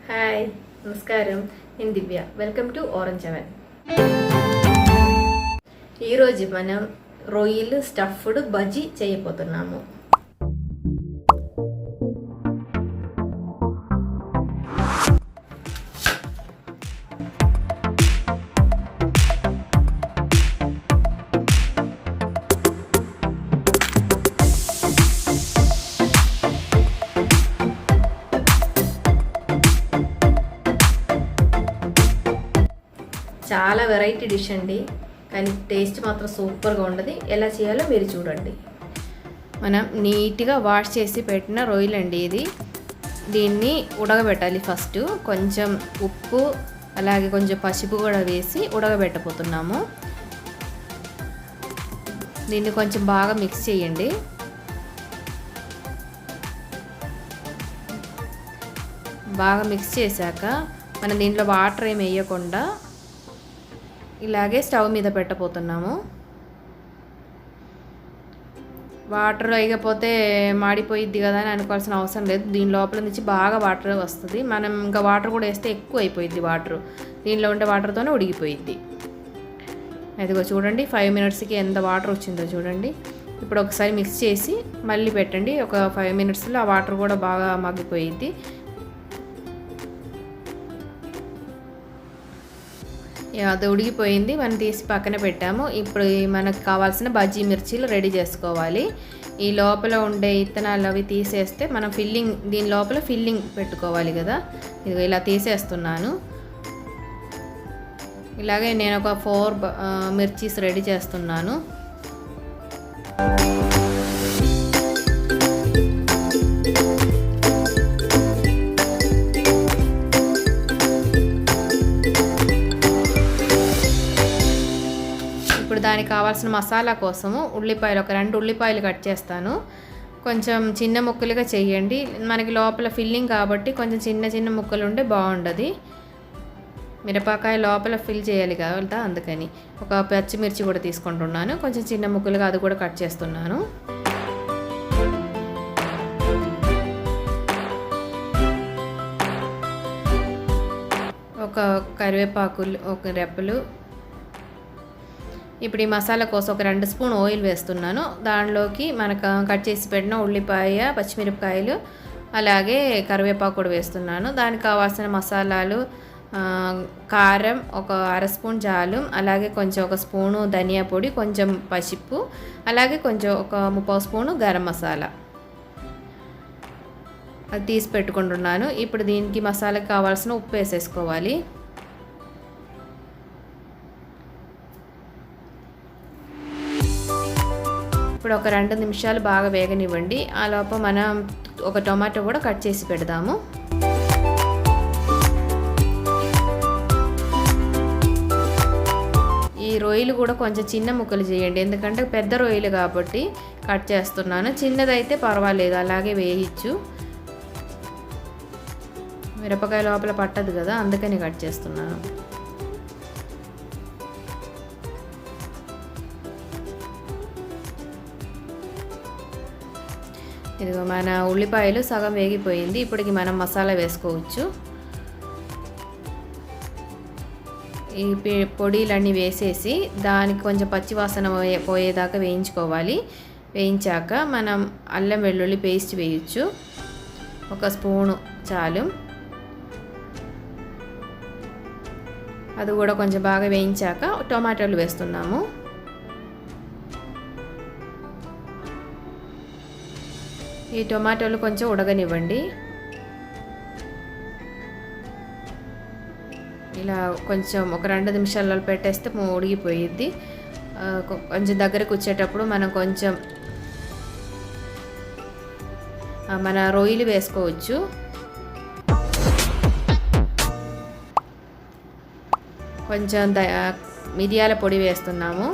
Hi నమస్కారం, నేను Divya. Welcome to Orange Oven. ఈరోజు మనం రొయ్యలు స్టఫ్డ్ బజ్జీ చేయబోతున్నాము. చాలా వెరైటీ డిష్ అండి, కానీ టేస్ట్ మాత్రం సూపర్గా ఉండదు. ఎలా చేయాలో మీరు చూడండి. మనం నీట్గా వాష్ చేసి పెట్టిన రొయ్యలు అండి ఇది. దీన్ని ఉడకబెట్టాలి. ఫస్ట్ కొంచెం ఉప్పు అలాగే కొంచెం పసుపు కూడా వేసి ఉడకబెట్టబోతున్నాము. దీన్ని కొంచెం బాగా మిక్స్ చేయండి. బాగా మిక్స్ చేశాక మనం దీంట్లో వాటర్ ఏమి వేయకుండా ఇలాగే స్టవ్ మీద పెట్టబోతున్నాము. వాటర్ వేయకపోతే మాడిపోయిద్ది కదా అని అనుకోవాల్సిన అవసరం లేదు. దీని లోపల నుంచి బాగా వాటర్ వస్తుంది. మనం ఇంకా వాటర్ కూడా వేస్తే ఎక్కువ అయిపోయిద్ది. వాటర్ దీనిలో ఉండే వాటర్తోనే ఉడికిపోయిద్ది. అదిగో చూడండి, 5 మినిట్స్కి ఎంత వాటర్ వచ్చిందో చూడండి. ఇప్పుడు ఒకసారి మిక్స్ చేసి మళ్ళీ పెట్టండి. ఒక 5 మినిట్స్లో ఆ వాటర్ కూడా బాగా మగ్గిపోయిద్ది. అది ఉడికిపోయింది. మనం తీసి పక్కన పెట్టాము. ఇప్పుడు మనకు కావాల్సిన బజ్జీ మిర్చీలు రెడీ చేసుకోవాలి. ఈ లోపల ఉండే ఇత్తనాలు అవి తీసేస్తే మనం దీని లోపల ఫిల్లింగ్ పెట్టుకోవాలి కదా. ఇది ఇలా తీసేస్తున్నాను. ఇలాగే నేను ఒక 4 మిర్చీస్ రెడీ చేస్తున్నాను. దానికి కావాల్సిన మసాలా కోసము ఉల్లిపాయలు, ఒక 2 ఉల్లిపాయలు కట్ చేస్తాను. కొంచెం చిన్న ముక్కలుగా చేయండి. మనకి లోపల ఫిల్లింగ్ కాబట్టి కొంచెం చిన్న చిన్న ముక్కలు ఉంటే బాగుండదు. మిరపకాయ లోపల ఫిల్ చేయాలి కదా, అందుకని ఒక పచ్చిమిర్చి కూడా తీసుకుంటున్నాను. కొంచెం చిన్న ముక్కలుగా అది కూడా కట్ చేస్తున్నాను. ఒక కరివేపాకులు, ఒక రెప్పలు. ఇప్పుడు ఈ మసాలా కోసం ఒక 2 స్పూన్ ఆయిల్ వేస్తున్నాను. దానిలోకి మనకు కట్ చేసి పెట్టిన ఉల్లిపాయ, పచ్చిమిరపకాయలు అలాగే కరివేపాకు కూడా వేస్తున్నాను. దానికి కావాల్సిన మసాలాలు కారం, ఒక 1/2 స్పూన్ జాలు, అలాగే కొంచెం 1 స్పూను ధనియా పొడి, కొంచెం పసుపు, అలాగే కొంచెం ఒక 3/4 స్పూను గరం మసాలా అది తీసి పెట్టుకుంటున్నాను. ఇప్పుడు దీనికి మసాలాకి కావాల్సిన ఉప్పు వేసేసుకోవాలి. ఇప్పుడు ఒక 2 నిమిషాలు బాగా వేగనివ్వండి. ఆ లోపల మనం ఒక టొమాటో కూడా కట్ చేసి పెడదాము. ఈ రొయ్యలు కూడా కొంచెం చిన్న ముక్కలు చేయండి, ఎందుకంటే పెద్ద రొయ్యలు కాబట్టి కట్ చేస్తున్నాను. చిన్నదైతే పర్వాలేదు, అలాగే వేయచ్చు. మిరపకాయ లోపల పట్టదు కదా, అందుకని కట్ చేస్తున్నాను. ఇదిగో మన ఉల్లిపాయలు సగం వేగిపోయింది. ఇప్పటికి మనం మసాలా వేసుకోవచ్చు. ఈ పొడిలన్నీ వేసేసి దానికి కొంచెం పచ్చివాసన పోయేదాకా వేయించుకోవాలి. వేయించాక మనం అల్లం వెల్లుల్లి పేస్ట్ వేయచ్చు. 1 స్పూను చాలు. అది కూడా కొంచెం బాగా వేయించాక టొమాటోలు వేస్తున్నాము. ఈ టొమాటోలు కొంచెం ఉడకనివ్వండి. ఇలా కొంచెం ఒక 2 నిమిషాలలో పెట్టేస్తే ఉడికిపోయిద్ది. కొంచెం దగ్గరకు వచ్చేటప్పుడు మనం కొంచెం మన రొయ్యలు వేసుకోవచ్చు. కొంచెం మిరియాల పొడి వేస్తున్నాము,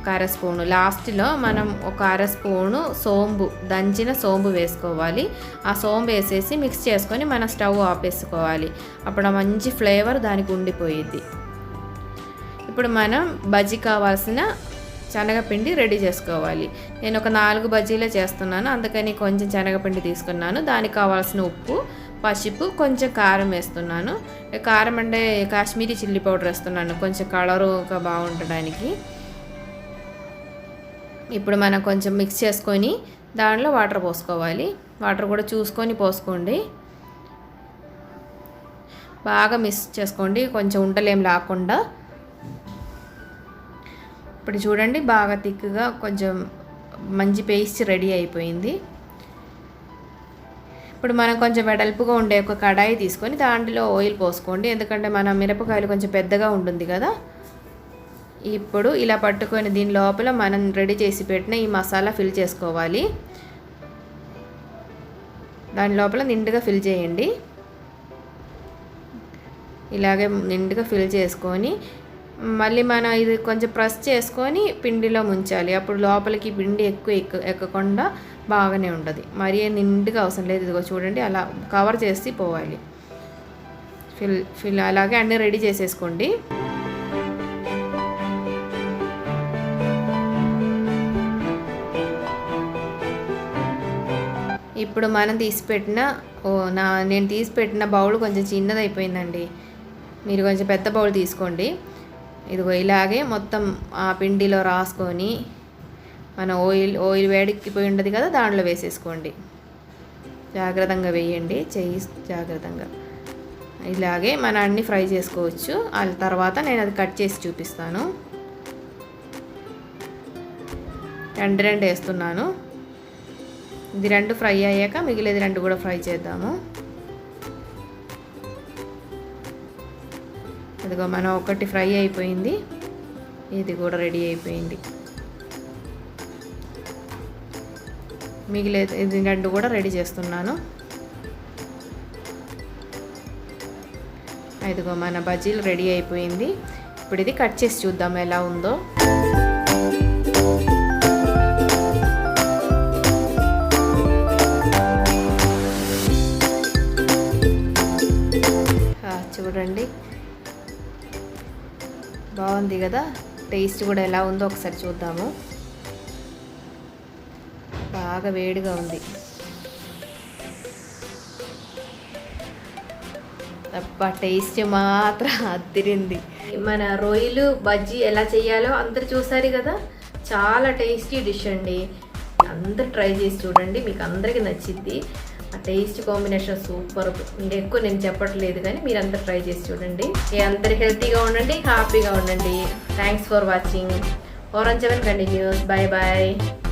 1/2 స్పూను. లాస్ట్లో మనం ఒక 1/2 స్పూను సోంపు, దంచిన సోంపు వేసుకోవాలి. ఆ సోంపు వేసేసి మిక్స్ చేసుకొని మన స్టవ్ ఆపేసుకోవాలి. అప్పుడు మంచి ఫ్లేవర్ దానికి ఉండిపోయిద్ది. ఇప్పుడు మనం బజ్జీ కావాల్సిన శనగపిండి రెడీ చేసుకోవాలి. నేను ఒక 4 బజ్జీలే చేస్తున్నాను, అందుకని కొంచెం శనగపిండి తీసుకున్నాను. దానికి కావాల్సిన ఉప్పు, పసుపు, కొంచెం కారం వేస్తున్నాను. కారం అంటే కాశ్మీరీ చిల్లీ పౌడర్ వేస్తున్నాను, కొంచెం కలరుగా బాగుండడానికి. ఇప్పుడు మనం కొంచెం మిక్స్ చేసుకొని దాంట్లో వాటర్ పోసుకోవాలి. వాటర్ కూడా చూసుకొని పోసుకోండి. బాగా మిక్స్ చేసుకోండి, కొంచెం ఉండలేం లేకుండా. ఇప్పుడు చూడండి, బాగా థిక్గా కొంచెం మంచి పేస్ట్ రెడీ అయిపోయింది. ఇప్పుడు మనం కొంచెం వెడల్పుగా ఉండే ఒక కడాయి తీసుకొని దాంట్లో ఆయిల్ పోసుకోండి, ఎందుకంటే మన మిరపకాయలు కొంచెం పెద్దగా ఉంటుంది కదా. ఇప్పుడు ఇలా పట్టుకొని దీని లోపల మనం రెడీ చేసి పెట్టిన ఈ మసాలా ఫిల్ చేసుకోవాలి. దాని లోపల నిండుగా ఫిల్ చేయండి. ఇలాగే నిండుగా ఫిల్ చేసుకొని మళ్ళీ మనం ఇది కొంచెం ప్రెస్ చేసుకొని పిండిలో ముంచాలి. అప్పుడు లోపలికి పిండి ఎక్కకుండా బాగానే ఉంటుంది. మరీ నిండుగా అవసరం లేదు. ఇదిగో చూడండి, అలా కవర్ చేసి పోవాలి. ఫిల్ అలాగే అన్నీ రెడీ చేసేసుకోండి. ఇప్పుడు మనం నేను తీసి పెట్టిన బౌల్ కొంచెం చిన్నది అయిపోయిందండి. మీరు కొంచెం పెద్ద బౌల్ తీసుకోండి. ఇదిగో ఇలాగే మొత్తం ఆ పిండిలో రాసుకొని మన ఆయిల్ వేడెక్కిపోయి ఉండదు కదా, దాంట్లో వేసేసుకోండి. జాగ్రత్తగా వేయండి, జాగ్రత్తగా. ఇలాగే మనం అన్నీ ఫ్రై చేసుకోవచ్చు. ఆ తర్వాత నేను అది కట్ చేసి చూపిస్తాను. రెండు వేస్తున్నాను. ఇది 2 ఫ్రై అయ్యాక మిగిలేది 2 కూడా ఫ్రై చేద్దాము. ఇదిగో మనం ఒకటి ఫ్రై అయిపోయింది, ఇది కూడా రెడీ అయిపోయింది. మిగిలేదు ఇది 2 కూడా రెడీ చేస్తున్నాను. ఇదిగో మన బజ్జీలు రెడీ అయిపోయింది. ఇప్పుడు ఇది కట్ చేసి చూద్దాం ఎలా ఉందో. చూడండి, బాగుంది కదా. టేస్ట్ కూడా ఎలా ఉందో ఒకసారి చూద్దాము. బాగా వేడిగా ఉంది. అబ్బా, టేస్ట్ మాత్రం అదిరింది. మన రొయ్యలు బజ్జీ ఎలా చేయాలో అందరు చూసారు కదా. చాలా టేస్టీ డిష్ అండి. అందరు ట్రై చేసి చూడండి, మీకు అందరికీ నచ్చిద్ది. ఆ టేస్ట్ కాంబినేషన్ సూపర్. ఎక్కువ నేను చెప్పట్లేదు, కానీ మీరంతా ట్రై చేసి చూడండి. అందరు హెల్తీగా ఉండండి, హ్యాపీగా ఉండండి. Thanks for watching. Orange 7 continues. Bye bye.